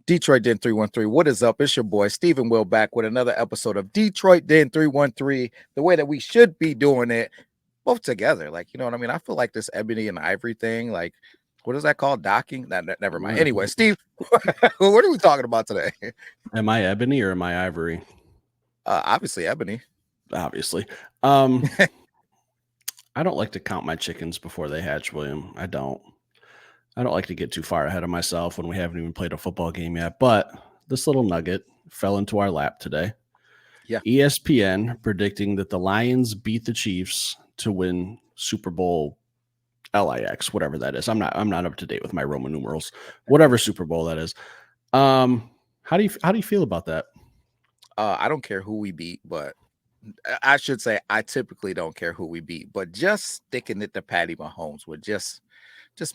Detroit Den 313. What is up? It's your boy Stephen Will back with another episode of Detroit Den 313. The way that we should be doing it, both together. Like, you know what I mean? I feel like this ebony and ivory thing, like, what is that called? Docking? Never mind. Anyway, Steve, what are we talking about today? Am I ebony or am I ivory? Obviously, ebony. Obviously. I don't like to count my chickens before they hatch, William. I don't like to get too far ahead of myself when we haven't even played a football game yet. But this little nugget fell into our lap today. Yeah. ESPN predicting that the Lions beat the Chiefs to win Super Bowl LIX, whatever that is. I'm not up to date with my Roman numerals. Whatever Super Bowl that is. How do you feel about that? I don't care who we beat, but I should say I typically don't care who we beat, but just sticking it to Patty Mahomes would just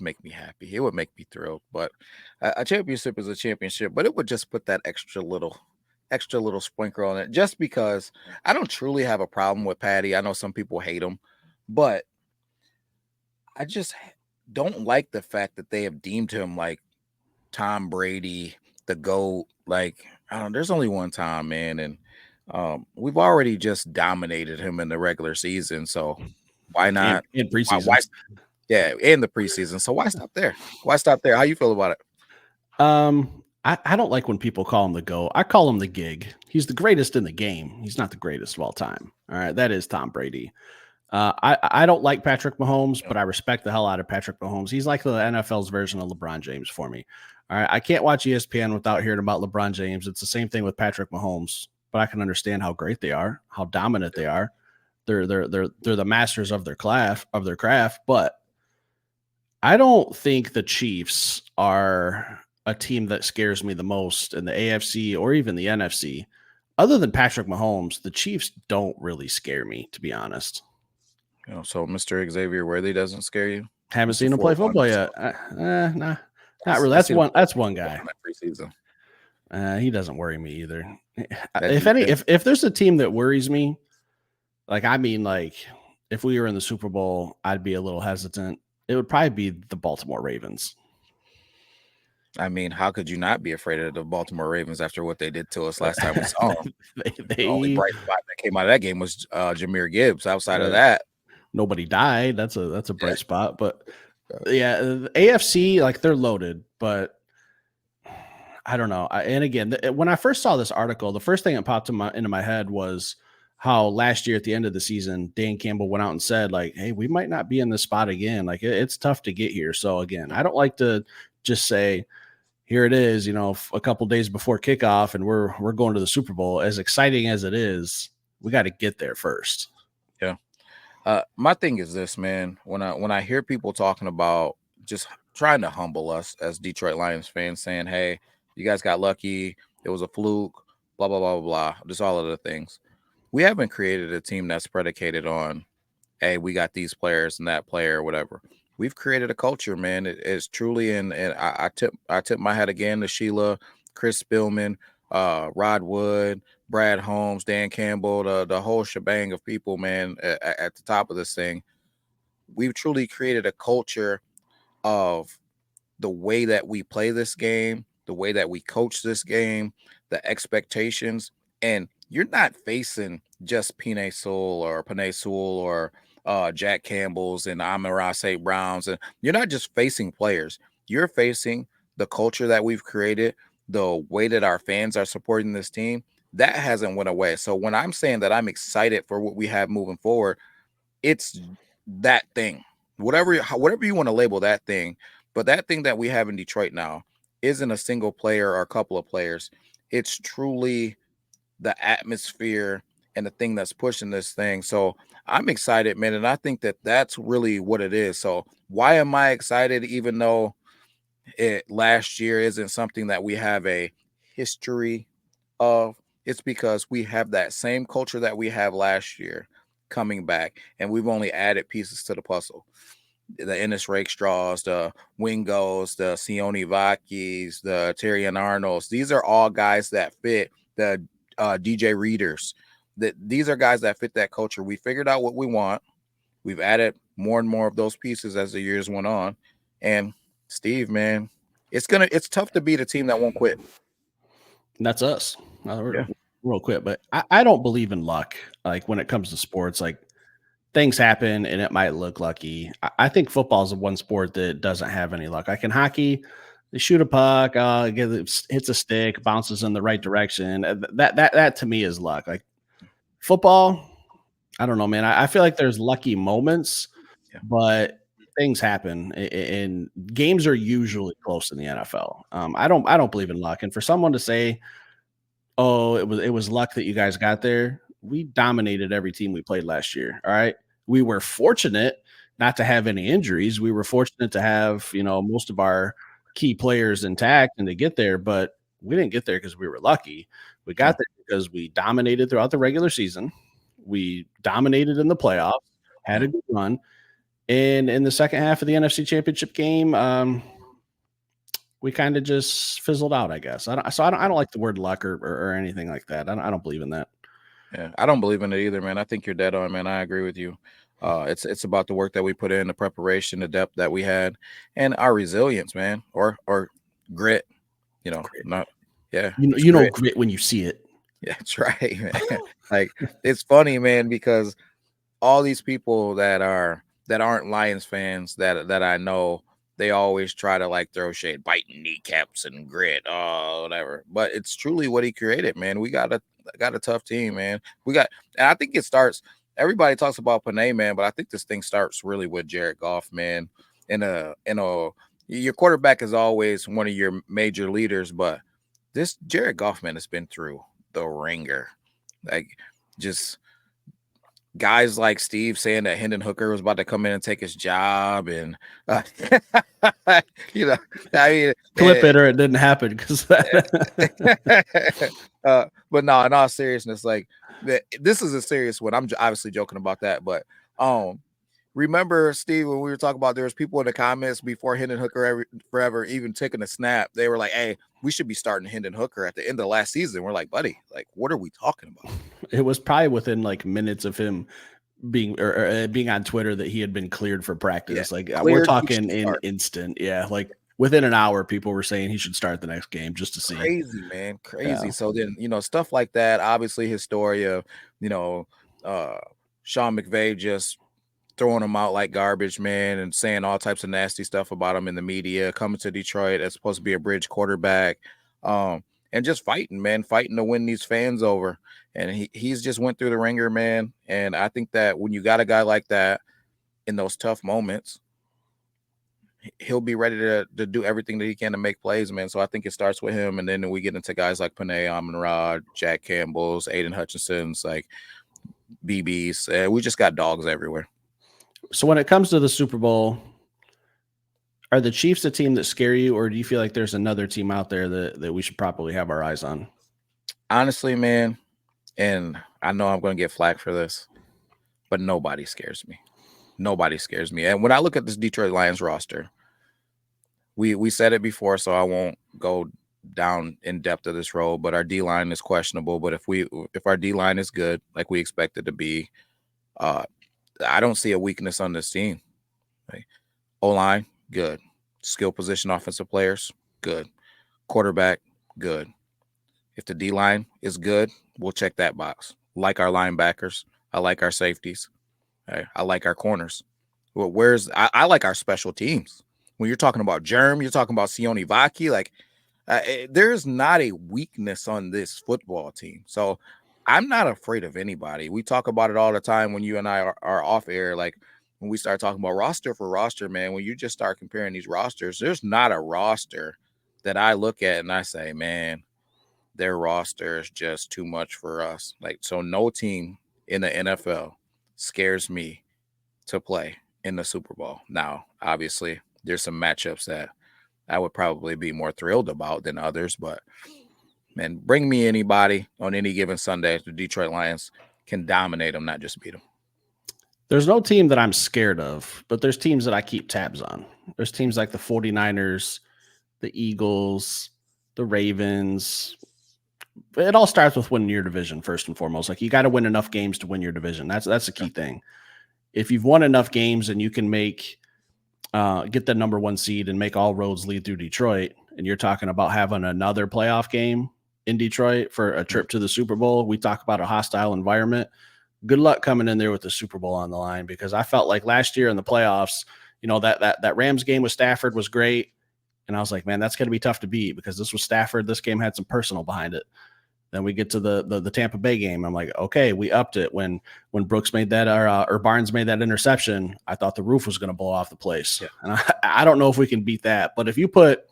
make me happy. It would make me thrilled. But a championship is a championship, but it would just put that extra little sprinkle on it, just because I don't truly have a problem with Patty. I know some people hate him, but I just don't like the fact that they have deemed him like Tom Brady, the GOAT. Like, I don't know, there's only one time, man, and we've already just dominated him in the regular season. So why And not? in Why, preseason. why yeah, in the preseason. So why stop there? Why stop there? How you feel about it? I don't like when people call him the GOAT. I call him the gig. He's the greatest in the game. He's not the greatest of all time. All right. That is Tom Brady. I don't like Patrick Mahomes, but I respect the hell out of Patrick Mahomes. He's like the NFL's version of LeBron James for me. All right. I can't watch ESPN without hearing about LeBron James. It's the same thing with Patrick Mahomes, but I can understand how great they are, how dominant they are. They're the masters of their craft, but I don't think the Chiefs are a team that scares me the most in the AFC or even the NFC. Other than Patrick Mahomes, the Chiefs don't really scare me, to be honest. So Mr. Xavier Worthy doesn't scare you? Haven't Mr. seen him play 4-1. football yet. Nah, not really. I seen him That's one guy. in that preseason. He doesn't worry me either. That defense. If there's a team that worries me, like if we were in the Super Bowl, I'd be a little hesitant. It would probably be the Baltimore Ravens. I mean, how could you not be afraid of the Baltimore Ravens after what they did to us last time we saw them? The only bright spot that came out of that game was Jahmyr Gibbs. Outside of that, nobody died. That's a bright yeah. spot. But yeah, the AFC, like, they're loaded, but I don't know. And again, when I first saw this article, the first thing that popped into my head was how last year at the end of the season, Dan Campbell went out and said, like, hey, we might not be in this spot again. Like, it's tough to get here. So again, I don't like to just say, here it is, a couple days before kickoff and we're going to the Super Bowl. As exciting as it is, we got to get there first. Yeah. My thing is this, man. When I hear people talking about just trying to humble us as Detroit Lions fans, saying, hey, you guys got lucky, it was a fluke, blah, blah, blah, blah, blah, just all of the things. We haven't created a team that's predicated on, hey, we got these players and that player or whatever. We've created a culture, man. It's truly, and I tip my hat again to Sheila, Chris Spillman, Rod Wood, Brad Holmes, Dan Campbell, the whole shebang of people, man, at the top of this thing. We've truly created a culture of the way that we play this game, the way that we coach this game, the expectations, and you're not facing just Penei Sewell or Jack Campbell's and Amon-Ra St. Browns, and you're not just facing players. You're facing the culture that we've created, the way that our fans are supporting this team. That hasn't went away. So when I'm saying that I'm excited for what we have moving forward, it's that thing. Whatever you want to label that thing, but that thing that we have in Detroit now isn't a single player or a couple of players. It's truly the atmosphere and the thing that's pushing this thing. So I'm excited, man, and I think that that's really what it is. So why am I excited, even though it last year isn't something that we have a history of? It's because we have that same culture that we have last year coming back, and we've only added pieces to the puzzle. The Ennis Rakestraws, the Wingos, the Sione Vakis, the Terrian Arnolds. These are all guys that fit the DJ Readers. These are guys that fit that culture. We figured out what we want. We've added more and more of those pieces as the years went on. And Steve, man, it's tough to beat a team that won't quit. And that's us. We're Yeah. real quick, but I don't believe in luck. Like when it comes to sports, like things happen and it might look lucky. I think football is the one sport that doesn't have any luck. Like in hockey, they shoot a puck, hits a stick, bounces in the right direction. That to me is luck. Like football, I don't know, man. I feel like there's lucky moments, Yeah. but things happen, and games are usually close in the NFL. I don't believe in luck, and for someone to say, "Oh, it was luck that you guys got there," we dominated every team we played last year. All right, we were fortunate not to have any injuries. We were fortunate to have most of our key players intact and to get there, but we didn't get there because we were lucky. We got Sure. there because we dominated throughout the regular season. We dominated in the playoffs, had Yeah. a good run, and in the second half of the NFC Championship game, we kind of just fizzled out, I guess. I don't like the word luck or anything like that. I don't believe in that. Yeah, I don't believe in it either, man. I think you're dead on, man. I agree with you. It's about the work that we put in, the preparation, the depth that we had, and our resilience, man, or grit. Grit. Not yeah, You know, it's you know grit. grit when you see it. Yeah, that's right, man. Like it's funny, man, because all these people that aren't Lions fans that I know, they always try to like throw shade, biting kneecaps and grit, oh whatever. But it's truly what he created, man. We got a tough team, man. And I think it starts. Everybody talks about Panay, man, but I think this thing starts really with Jared Goff, man. Your quarterback is always one of your major leaders, but this Jared Goff, man, has been through the ringer, like just guys like Steve saying that Hendon Hooker was about to come in and take his job, and uh, you know, I mean, Clip it or it didn't happen because but no, in all seriousness, like this is a serious one. I'm obviously joking about that, but um, remember Steve when we were talking about there was people in the comments before Hendon Hooker forever even taking a snap, they were like, "Hey, we should be starting Hendon Hooker at the end of last season." We're like, "Buddy, like, what are we talking about?" it was probably within like minutes of him being on Twitter that he had been cleared for Yeah, practice. Like we're cleared. He talking should in start. instant. Yeah, like within an hour, people were saying he should start the next game just to see. Crazy, man, Yeah. crazy. So then, stuff like that. Obviously, his story of, you know, uh, Sean McVay just throwing him out like garbage, man, and saying all types of nasty stuff about him in the media. Coming to Detroit as supposed to be a bridge quarterback, and just fighting, man, fighting to win these fans over. And he's just went through the ringer, man. And I think that when you got a guy like that in those tough moments, he'll be ready to do everything that he can to make plays, man. So I think it starts with him, and then we get into guys like Panay, Amon-Ra, Jack Campbell's, Aiden Hutchinson's, like BB's. We just got dogs everywhere. So when it comes to the Super Bowl, are the Chiefs a team that scare you, or do you feel like there's another team out there that we should probably have our eyes on? Honestly, man, and I know I'm going to get flack for this, but nobody scares me. Nobody scares me. And when I look at this Detroit Lions roster, we said it before, so I won't go down in depth of this road, but our D line is questionable. But if our D line is good, like we expect it to be, uh, I don't see a weakness on this team. Like, O line, good. Skill position offensive players, good. Quarterback, good. If the D line is good, we'll check that box. Like our linebackers, I like our safeties, I like our corners. Well, I like our special teams. When you're talking about Germ, you're talking about Sione Vaki. Like, there's not a weakness on this football team. So I'm not afraid of anybody. We talk about it all the time when you and I are off air. Like when we start talking about roster for roster, man, when you just start comparing these rosters, there's not a roster that I look at and I say, man, their roster is just too much for us. Like, so no team in the NFL scares me to play in the Super Bowl. Now, obviously, there's some matchups that I would probably be more thrilled about than others, but man, bring me anybody on any given Sunday. The Detroit Lions can dominate them, not just beat them. There's no team that I'm scared of, but there's teams that I keep tabs on. There's teams like the 49ers, the Eagles, the Ravens. It all starts with winning your division first and foremost. Like you got to win enough games to win your division. That's the key thing. If you've won enough games and you can make get the number 1 seed and make all roads lead through Detroit, and you're talking about having another playoff game in Detroit for a trip to the Super Bowl. We talk about a hostile environment. Good luck coming in there with the Super Bowl on the line, because I felt like last year in the playoffs, that Rams game with Stafford was great. And I was like, man, that's going to be tough to beat, because this was Stafford. This game had some personal behind it. Then we get to the Tampa Bay game. I'm like, okay, we upped it when Brooks made that or Barnes made that interception. I thought the roof was going to blow off the place, and I don't know if we can beat that. But if you put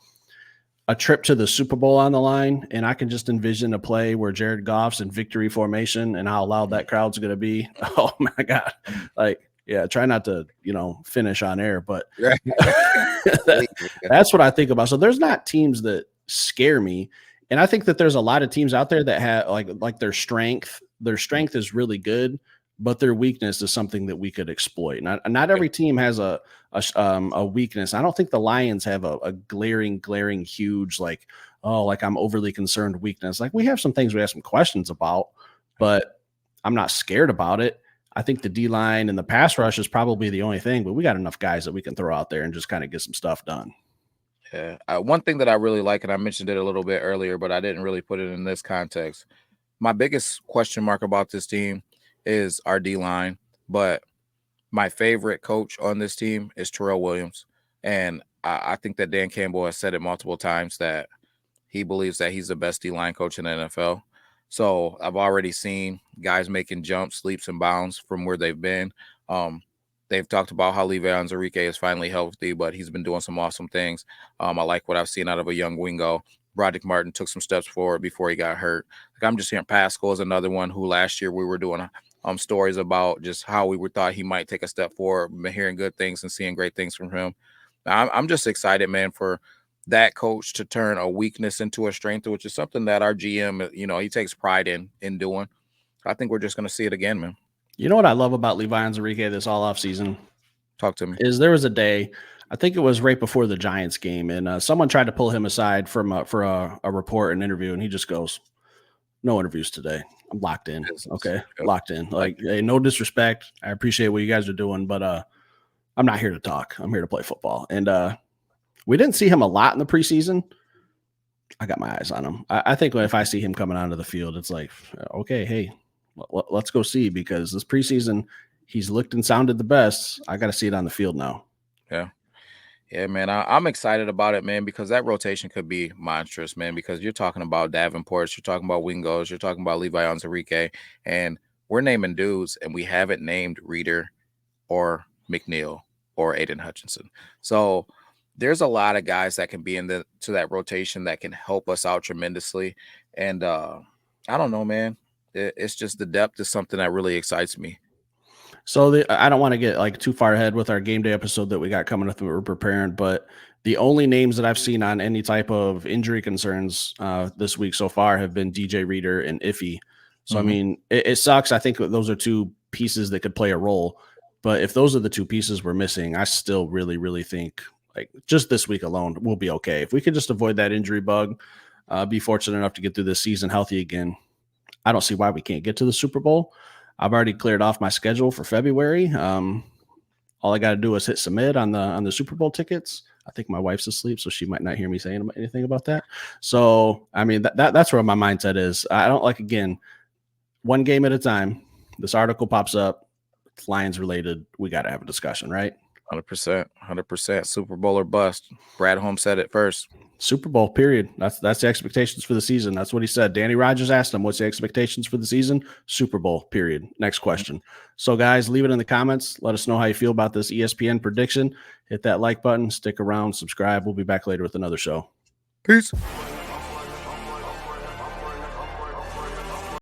a trip to the Super Bowl on the line, and I can just envision a play where Jared Goff's in victory formation and how loud that crowd's going to be. Oh my God! Like, yeah, try not to finish on air, but that's what I think about. So there's not teams that scare me. And I think that there's a lot of teams out there that have like their strength is really good, but their weakness is something that we could exploit. Not every team has a weakness. I don't think the Lions have a glaring, huge, like I'm overly concerned weakness. Like, we have some things we have some questions about, but I'm not scared about it. I think the D line and the pass rush is probably the only thing, but we got enough guys that we can throw out there and just kind of get some stuff done. Yeah. One thing that I really like, and I mentioned it a little bit earlier, but I didn't really put it in this context. My biggest question mark about this team is our D line, but my favorite coach on this team is Terrell Williams. And I think that Dan Campbell has said it multiple times that he believes that he's the best D line coach in the NFL. So I've already seen guys making jumps, leaps, and bounds from where they've been. They've talked about how Levi Onwuzurike is finally healthy, but he's been doing some awesome things. I like what I've seen out of a young Wingo. Broderick Martin took some steps forward before he got hurt. Like, I'm just hearing Pascal is another one who last year we were doing stories about just how we thought he might take a step forward. Been hearing good things and seeing great things from him. I'm just excited, man, for that coach to turn a weakness into a strength, which is something that our GM, he takes pride in doing. I think we're just going to see it again, man. You know what I love about Levi Onwuzurike this all off season? Talk to me. Is there was a day, I think it was right before the Giants game, and someone tried to pull him aside for a report, an interview, and he just goes, "No interviews today. I'm locked in." Okay, locked in. Like, hey, no disrespect. I appreciate what you guys are doing, but I'm not here to talk. I'm here to play football. And we didn't see him a lot in the preseason. I got my eyes on him. I think if I see him coming onto the field, it's like, okay, hey, let's go see, because this preseason he's looked and sounded the best. I got to see it on the field now. Yeah, man. I'm excited about it, man, because that rotation could be monstrous, man, because you're talking about Davenports, you're talking about Wingos, you're talking about Levi Onwuzurike, and we're naming dudes, and we haven't named Reader or McNeil or Aiden Hutchinson. So there's a lot of guys that can be to that rotation that can help us out tremendously. And I don't know, man. It's just the depth is something that really excites me. So I don't want to get like too far ahead with our game day episode that we got coming up that we're preparing, but the only names that I've seen on any type of injury concerns this week so far have been DJ Reader and Iffy. So, I mean, it sucks. I think those are two pieces that could play a role. But if those are the two pieces we're missing, I still really, really think like just this week alone, we'll be okay. If we could just avoid that injury bug, be fortunate enough to get through this season healthy again, I don't see why we can't get to the Super Bowl. I've already cleared off my schedule for February. All I got to do is hit submit on the Super Bowl tickets. I think my wife's asleep, so she might not hear me saying anything about that. So, I mean, that's where my mindset is. I don't like, again, one game at a time. This article pops up, it's Lions related. We got to have a discussion, right? 100%. Super Bowl or bust. Brad Holmes said it first. Super Bowl, period. That's the expectations for the season. That's what he said. Danny Rogers asked him, what's the expectations for the season? Super Bowl, period. Next question. So, guys, leave it in the comments. Let us know how you feel about this ESPN prediction. Hit that like button. Stick around. Subscribe. We'll be back later with another show. Peace.